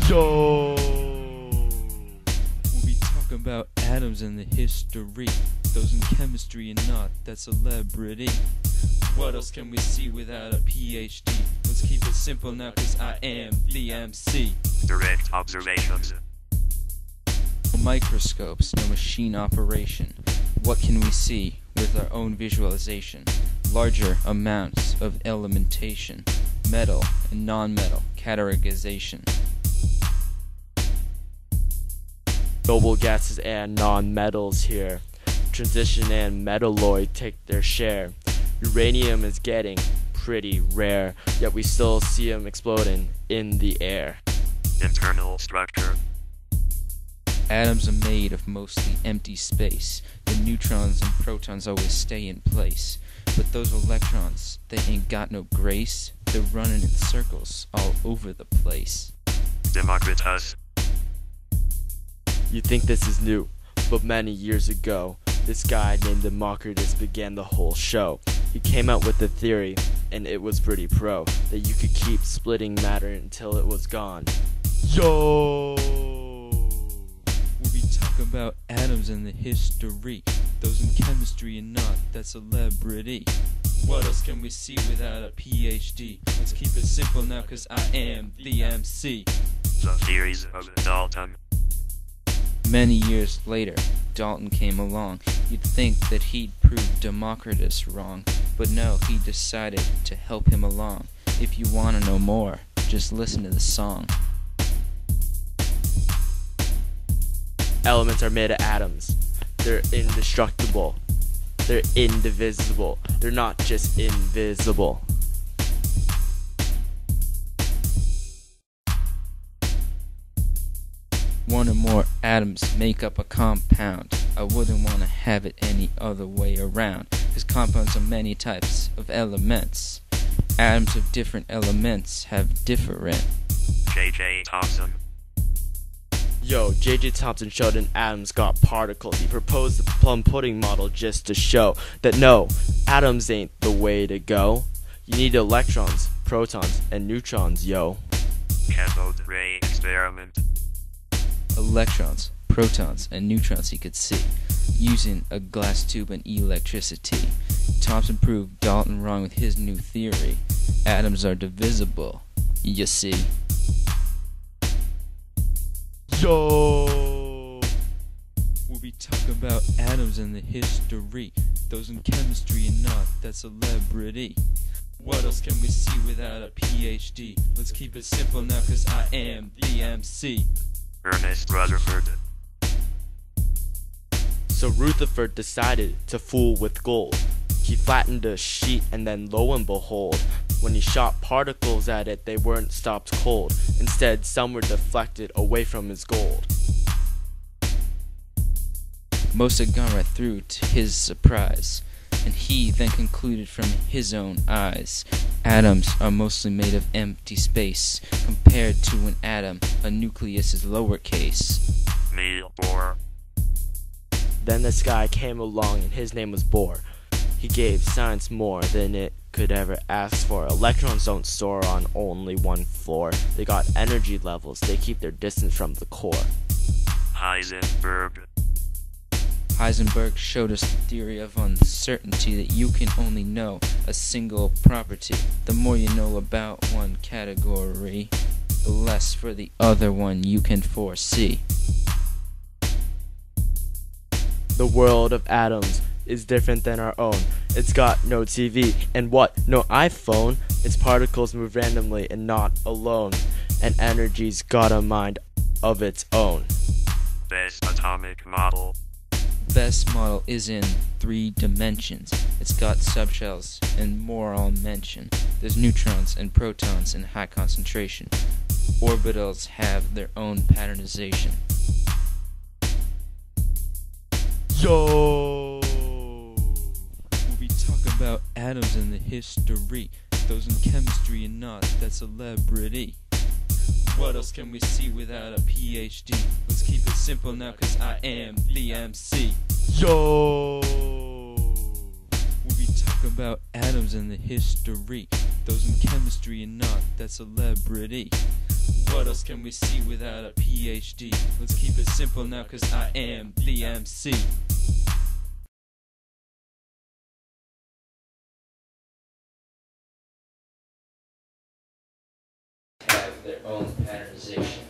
Yo! We'll be talking about atoms and the history, those in chemistry and not that celebrity. What else can we see without a PhD? Let's keep it simple now, cause I am the MC. Direct observations. No microscopes, no machine operation. What can we see with our own visualization? Larger amounts of elementation, metal and non-metal categorization. Noble gases and non-metals here. Transition and metalloid take their share. Uranium is getting pretty rare, yet we still see them exploding in the air. Internal structure. Atoms are made of mostly empty space. The neutrons and protons always stay in place. But those electrons, they ain't got no grace. They're running in circles all over the place. Democritus. You think this is new, but many years ago, this guy named Democritus began the whole show. He came out with the theory, and it was pretty pro, that you could keep splitting matter until it was gone. Yo! We'll be talking about atoms and the history, those in chemistry and not that celebrity. What else can we see without a PhD? Let's keep it simple now, cause I am the MC. The theories of Dalton. Many years later, Dalton came along. You'd think that he'd prove Democritus wrong, but no, he decided to help him along. If you wanna know more, just listen to the song. Elements are made of atoms. They're indestructible. They're indivisible. They're not just invisible. One or more atoms make up a compound. I wouldn't want to have it any other way around, cause compounds are many types of elements. Atoms of different elements have different. J.J. Thomson. Yo, J.J. Thomson showed an atom's got particles. He proposed the plum pudding model just to show that no, atoms ain't the way to go. You need electrons, protons, and neutrons, yo. Cathode ray experiment. Electrons, protons, and neutrons he could see, using a glass tube and electricity. Thomson proved Dalton wrong with his new theory. Atoms are divisible, you see. Yo! We'll be talking about atoms and the history, those in chemistry and not that celebrity. What else can we see without a PhD? Let's keep it simple now, cause I am the MC. Ernest Rutherford. So Rutherford decided to fool with gold. He flattened a sheet and then lo and behold, when he shot particles at it, they weren't stopped cold. Instead, some were deflected away from his gold. Most had gone right through to his surprise, and he then concluded from his own eyes. Atoms are mostly made of empty space. Compared to an atom, a nucleus is lowercase. Neil Bohr. Then this guy came along and his name was Bohr. He gave science more than it could ever ask for. Electrons don't soar on only one floor. They got energy levels. They keep their distance from the core. Heisenberg. Heisenberg showed us the theory of uncertainty, that you can only know a single property. The more you know about one category, the less for the other one you can foresee. The world of atoms is different than our own. It's got no TV and what? No iPhone. Its particles move randomly and not alone. And energy's got a mind of its own. Best atomic model. Best model is in 3 dimensions. It's got subshells and more I'll mention. There's neutrons and protons in high concentration. Orbitals have their own patternization. Yo! We'll be talking about atoms and the history, those in chemistry and not that celebrity. What else can we see without a PhD? Let's keep it simple now, cause I am the MC. Yo! We'll be talking about atoms and the history, those in chemistry and not that celebrity. What else can we see without a PhD? Let's keep it simple now, cause I am the MC. Have their own patternization.